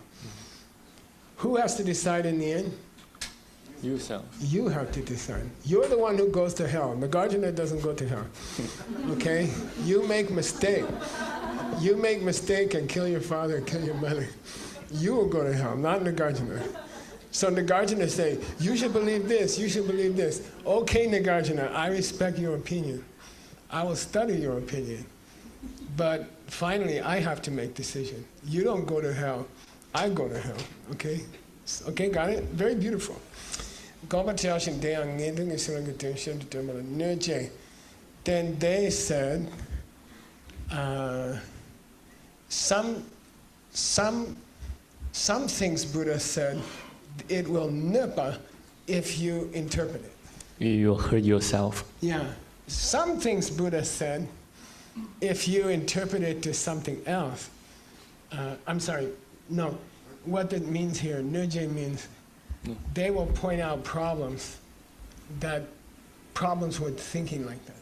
Who has to decide in the end?
Yourself.
You have to decide. You're the one who goes to hell. Nagarjuna doesn't go to hell, okay? You make mistake. You make mistake and kill your father, kill your mother. You will go to hell, not Nagarjuna. So Nagarjuna say, you should believe this, you should believe this. Okay, Nagarjuna, I respect your opinion. I will study your opinion. But finally, I have to make decision. You don't go to hell, I go to hell, okay? Okay, got it? Very beautiful. Then they said, some things Buddha said, it will nipa if you interpret it.
You hurt yourself.
Yeah. Some things Buddha said, if you interpret it to something else, I'm sorry, no. What it means here, nöje means they will point out problems with thinking like that.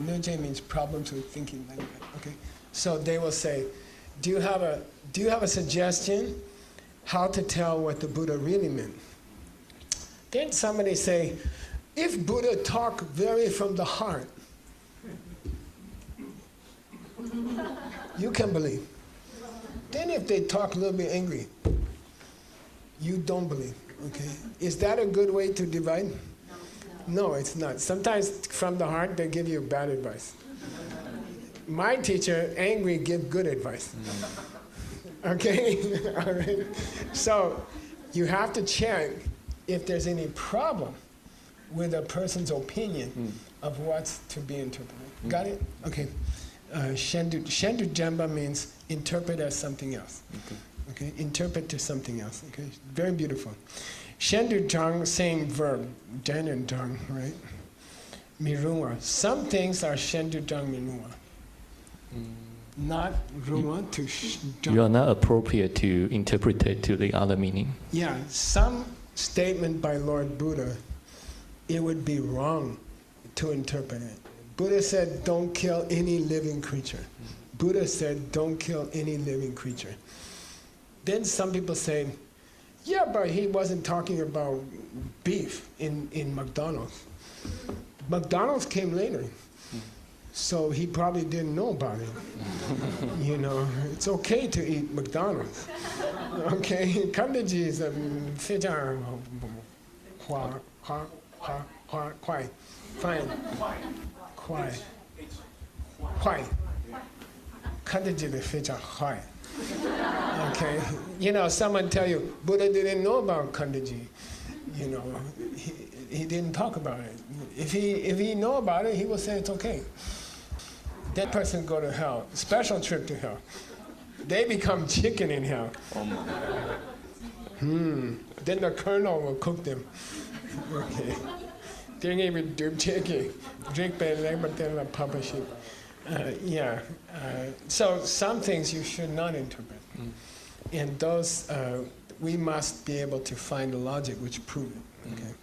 Nöje means problems with thinking like that, okay? So they will say, do you have a suggestion how to tell what the Buddha really meant? Then somebody say, if Buddha talked very from the heart, you can believe. Then if they talk a little bit angry, you don't believe, okay? Is that a good way to divide? No, it's not. Sometimes from the heart, they give you bad advice. My teacher, angry, give good advice. Okay? All right. So you have to check if there's any problem with a person's opinion of what's to be interpreted. Got it? Okay. Shendu Jamba means interpret as something else. Okay? Interpret to something else. Okay? Very beautiful. Shendu Jang, same verb. Den and Jang, right? Mirunga. Some things are Shendu Jang Mirunga. Not Runga to Jang.
You are not appropriate to interpret it to the other meaning.
Yeah. Some statement by Lord Buddha, it would be wrong to interpret it. Buddha said, don't kill any living creature. Buddha said, don't kill any living creature. Then some people say, yeah, but he wasn't talking about beef in McDonald's. McDonald's came later, so he probably didn't know about it. You know, it's okay to eat McDonald's. Okay, kandaji is 非常快 kandaji 的非常快 Okay, you know, someone tell you Buddha didn't know about kandaji. You know, he didn't talk about it. If he know about it, he will say it's okay. That person go to hell, special trip to hell. They become chicken in hell. Then the colonel will cook them. Okay. They're going to do chicken. Drink better, but then the publishing. Yeah. So some things you should not interpret. And those, we must be able to find the logic which prove it. Okay.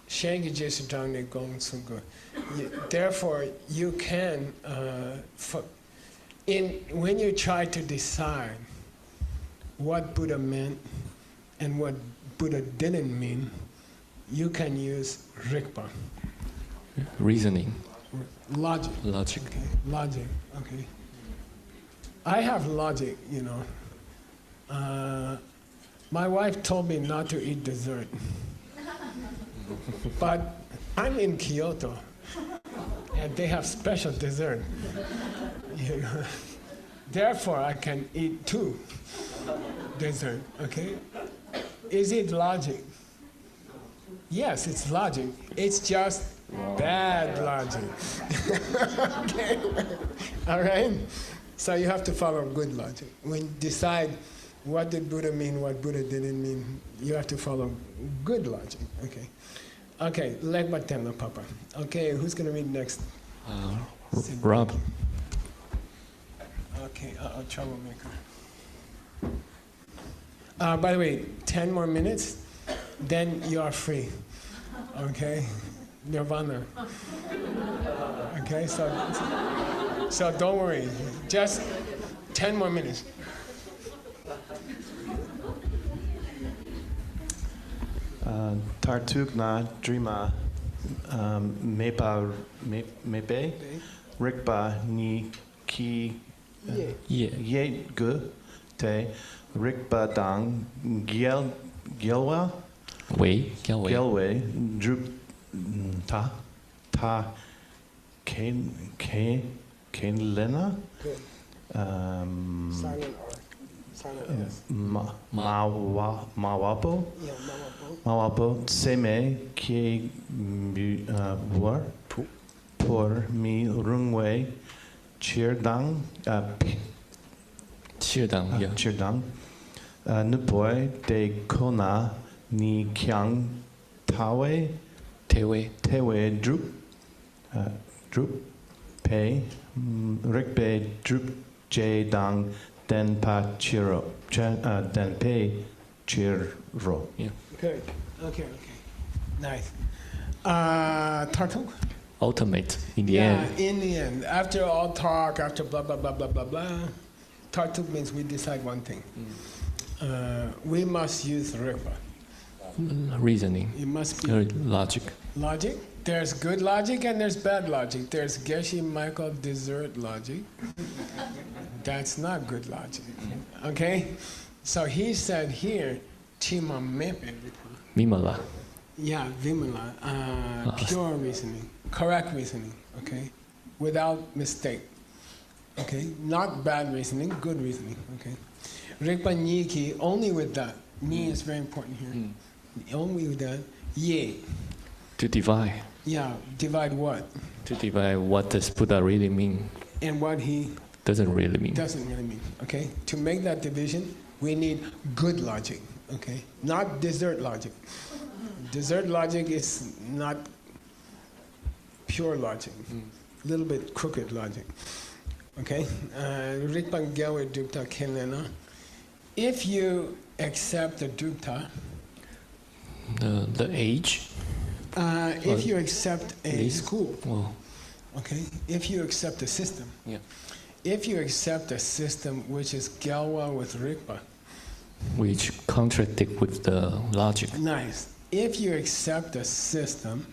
Shangi Jesu Zhang Ne Gong Su Gu. Therefore, you can, when you try to decide what Buddha meant and what Buddha didn't mean, you can use Rigpa.
Reasoning.
Logic.
Logic.
Okay. Logic. Okay. I have logic, you know. My wife told me not to eat dessert. But I'm in Kyoto, and they have special dessert. You know? Therefore, I can eat 2 dessert, okay? Is it logic? Yes, it's logic. It's just bad logic. Okay? All right? So you have to follow good logic. When you decide what did Buddha mean, what Buddha didn't mean, you have to follow good logic, okay? Okay, Legbatena Papa. Okay, who's going to read next?
Rob.
Okay, troublemaker. By the way, 10 more minutes, then you are free. Okay? Nirvana. Okay, so don't worry. Just 10 more minutes.
Tartuk na drima mepe rikpa ni ki ye gu te rikpa dang gelwa gelwe drup ta ken lena Mawapo seme ki war por mi rungway chirdang nupoy de kona ni kyang tewe drup pe rikpe drup j dang den pa chiro den pe chiro. Yeah.
Good. Okay. Nice. Tartuk?
Ultimate in the end.
Yeah, in the end. After all talk, after blah, blah, blah, blah, blah, blah, Tartuk means we decide one thing. We must use Rigpa.
Reasoning.
It must be
logic.
Logic. There's good logic and there's bad logic. There's Geshe Michael dessert logic. That's not good logic. Okay? So he said here, Chima Mepe.
Vimala.
Yeah, Vimala. Pure reasoning. Correct reasoning. Okay? Without mistake. Okay? Not bad reasoning, good reasoning. Okay? Rigpa Niki, only with that. Ni is very important here. Only with that. Ye.
To divide.
Yeah, divide what?
To divide what does Buddha really mean.
And what he
doesn't really mean.
Doesn't really mean. Okay? To make that division, we need good logic. Okay? Not dessert logic. Dessert logic is not pure logic. A little bit crooked logic. Okay? Rikpan Gyalwe Dukta Kelena. If you accept the Dukta,
the age?
If you accept a school,
well,
okay? If you accept a system,
yeah.
if you accept a system which is Gyalwa with Rigpa,
which contradict with the logic.
Nice. If you accept a system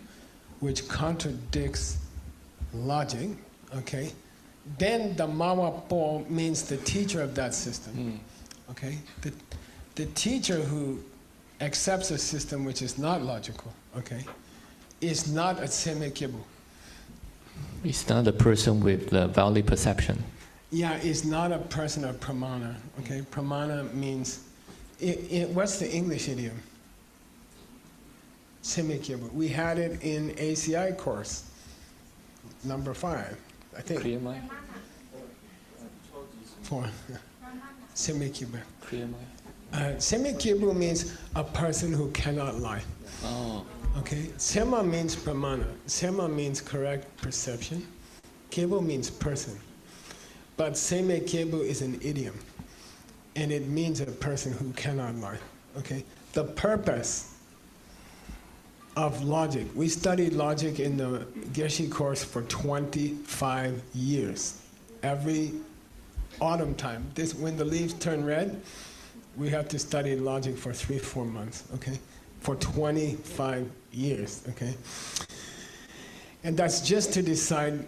which contradicts logic, okay, then the Mawa Po means the teacher of that system. Okay? The teacher who accepts a system which is not logical, okay, is not a Seme Kibu.
It's not a person with the valid perception.
Yeah, it's not a person of pramana. Okay, pramana means, what's the English idiom? Seme Kibu. We had it in ACI course, number 5, I think. Four. Seme Kibu. Seme Kibu means a person who cannot lie.
Oh.
Okay, Sema means pramana. Sema means correct perception. Kibu means person. But Seme Kibu is an idiom, and it means a person who cannot lie. Okay, the purpose of logic. We studied logic in the Geshe course for 25 years. Every autumn time, when the leaves turn red, we have to study logic for 3-4 months. Okay, for 25 years. Okay, and that's just to decide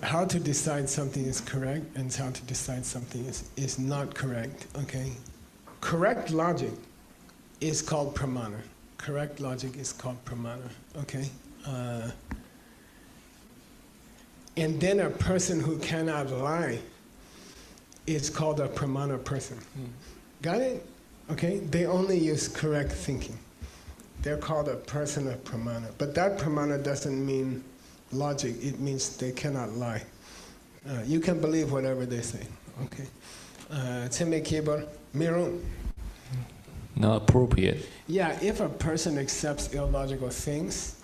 how to decide something is correct and how to decide something is not correct. Okay, correct logic is called pramana. Correct logic is called pramana. Okay, and then a person who cannot lie is called a pramana person. Got it? Okay, they only use correct thinking. They're called a person of pramana. But that pramana doesn't mean logic, it means they cannot lie. You can believe whatever they say. Okay. Tseme Kibar, Miru.
Not appropriate.
Yeah, if a person accepts illogical things,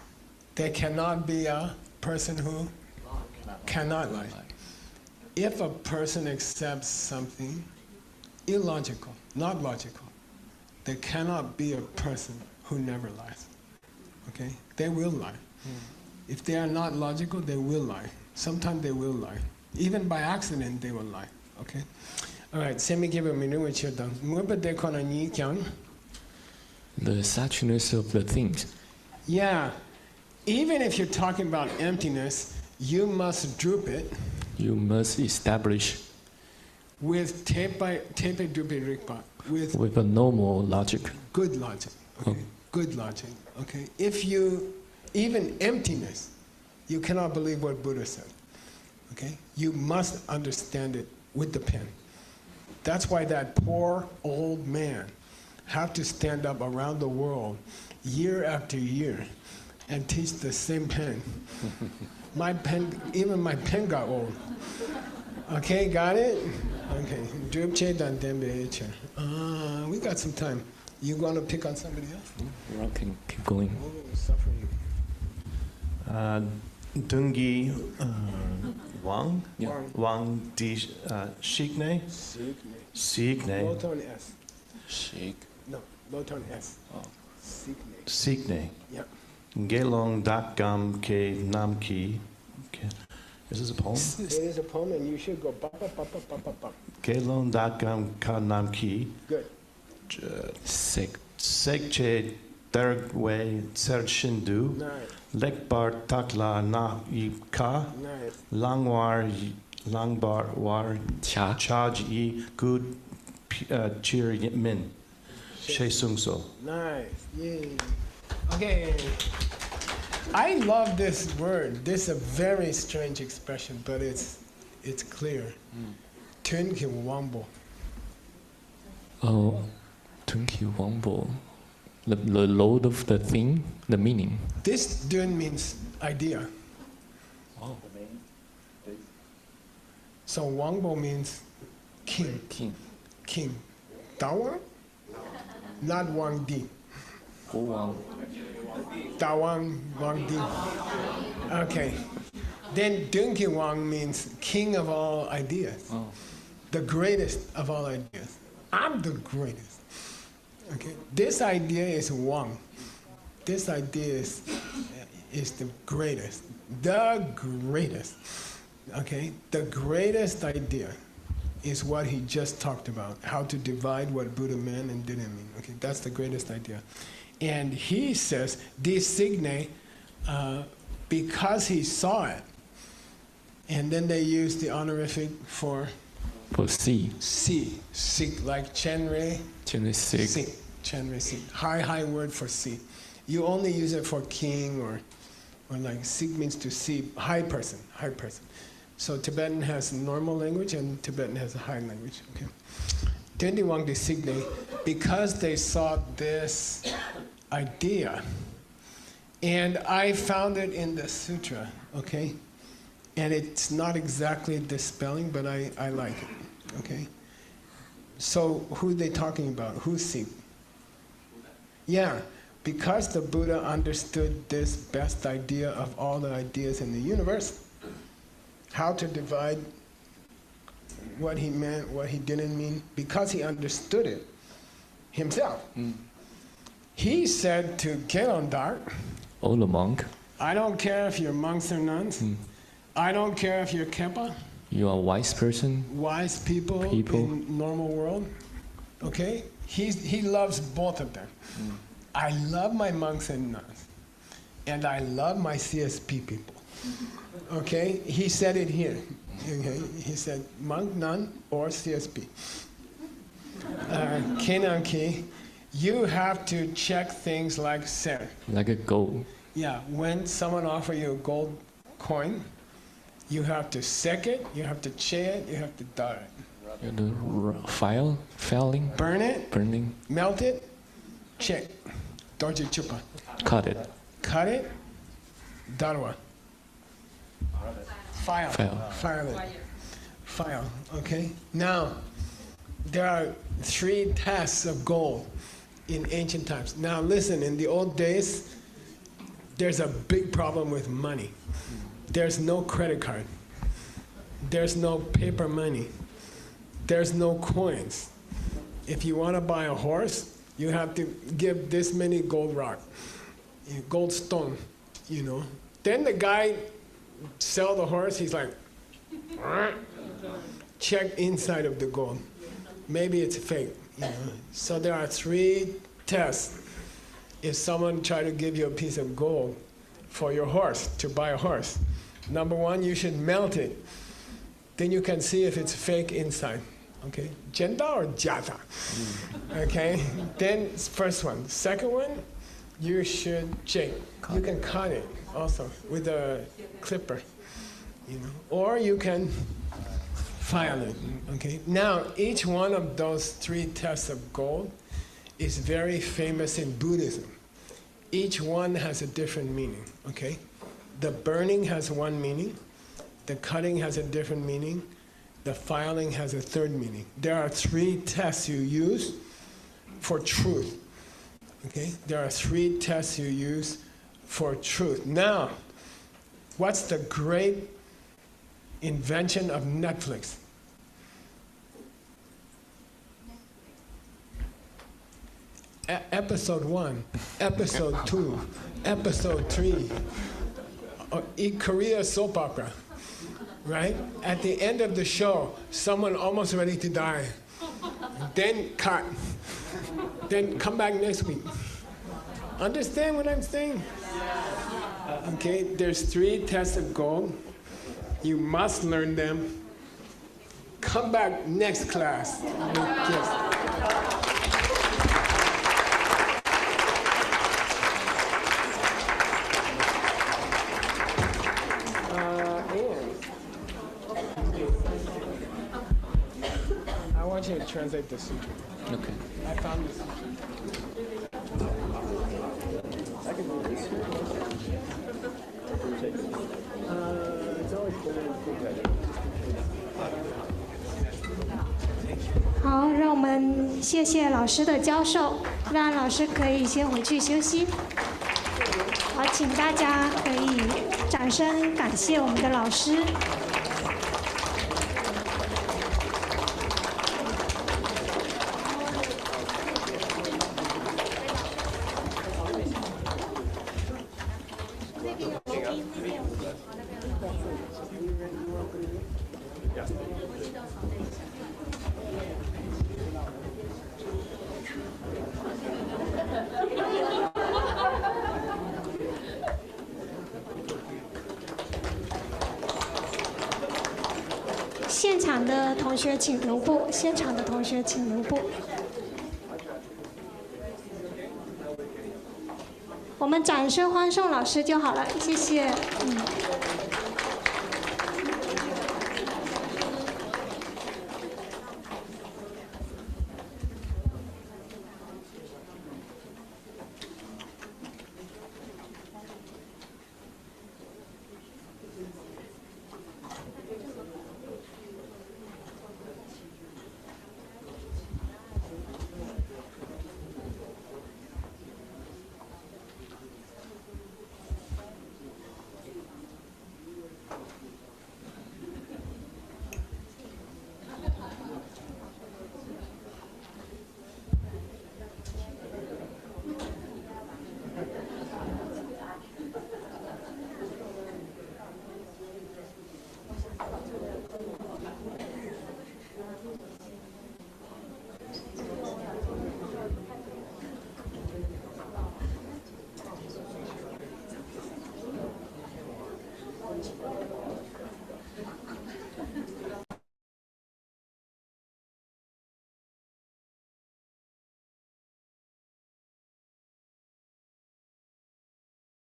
they cannot be a person who cannot lie. If a person accepts something illogical, not logical, they cannot be a person who never lies. Okay? They will lie. If they are not logical, they will lie. Sometimes they will lie. Even by accident, they will lie. Okay? All right, Semi give a minute.
The suchness of the things.
Yeah. Even if you're talking about emptiness, you must droop it.
You must establish
with tepe drupe rikpa.
With a normal logic.
Good logic. Okay. Good logic. Okay. If you, even emptiness, you cannot believe what Buddha said. Okay. You must understand it with the pen. That's why that poor old man have to stand up around the world year after year and teach the same pen. My pen, even my pen got old. Okay, got it? Okay. We got some time. You want to pick on somebody else?
We can keep going.
Oh, suffering.
Dungi Wang?
Yeah.
Wang Di Shikne? Sikne.
Low tone S.
Shik.
No, low tone S.
Oh.
Sikne.
Yep.
Gelong Dakam Ke Namki. Is this a poem?
It is a poem, and you should go ba ba ba ba ba ba ba.
Gelong Dakam Ka Namki.
Good.
Sekche Dergwe Sershindu.
Nice.
Lekbar Takla Na Ka.
Nice.
Langbar War Charge E Good Cheer Min. She Sung So.
Nice. Yay. Okay. I love this word. This is a very strange expression, but it's clear. Tunki Wambo.
Oh, Tunki Wambo. The load of the thing, the meaning.
This dun means idea.
Oh.
So Wangbo means king. King. Dawa? Not Wang Di.
Wang.
Dawang Wang Di. Okay. Then Dunki Wang means king of all ideas.
Oh.
The greatest of all ideas. I'm the greatest. Okay. This idea is Wang. This idea is the greatest. The greatest. Okay? The greatest idea is what he just talked about, how to divide what Buddha meant and didn't mean. Okay, that's the greatest idea. And he says, designe, because he saw it. And then they use the honorific for
see.
See, like Chenre.
Chenre sig.
Chenre sig. High word for see. You only use it for king or like sig means to see, high person. So Tibetan has normal language and Tibetan has a high language. Okay. Tendiwang designe, because they saw this idea, and I found it in the sutra, okay? And it's not exactly the spelling, but I like it, okay? So who are they talking about? Who's Sig? Yeah, because the Buddha understood this best idea of all the ideas in the universe, how to divide what he meant, what he didn't mean, because he understood it himself. He said to Gelondar,
Oh, the monk.
I don't care if you're monks or nuns. I don't care if you're Khepa.
You are a wise person.
Wise people in normal world. Okay? He loves both of them. I love my monks and nuns. And I love my CSP people. Okay? He said it here. Okay? He said monk, nun, or CSP. Kenanki, you have to check things like ser.
Like a gold.
Yeah, when someone offers you a gold coin, you have to sek it, you have to che it, you have to dar it.
You have to filing.
Burn it.
Burning.
Melt it. Check. Dorje chupa.
Cut it.
Cut it. Darwa. File. File it. File. Okay. Now, there are 3 tests of gold in ancient times. Now listen, in the old days, there's a big problem with money. There's no credit card. There's no paper money. There's no coins. If you want to buy a horse, you have to give this many gold rock, gold stone, you know. Then the guy sell the horse, he's like, check inside of the gold. Maybe it's fake, you know. So there are 3 tests. If someone try to give you a piece of gold for your horse, to buy a horse, number 1, you should melt it. Then you can see if it's fake inside. Okay, Jenda or Jata. Okay, then first one. Second one, you should check. You can cut it also with a clipper, you know, or you can file it. Okay. Now each one of those 3 tests of gold is very famous in Buddhism. Each one has a different meaning. Okay, the burning has one meaning. The cutting has a different meaning. The filing has a third meaning. There are 3 tests you use for truth. Okay? There are 3 tests you use for truth. Now, what's the great invention of Netflix? Episode 1, episode 2, episode 3. Korea soap opera. Right? At the end of the show, someone almost ready to die. Then cut. Then come back next week. Understand what I'm saying? Okay, there's 3 tests of gold. You must learn them. Come back next class. I want you to translate the sutra.
Okay.
I found this. I can do this. It's always better.
好，让我们谢谢老师的教授，让老师可以先回去休息。好，请大家可以掌声感谢我们的老师。现场的同学请留步，现场的同学请留步。我们掌声欢送老师就好了，谢谢。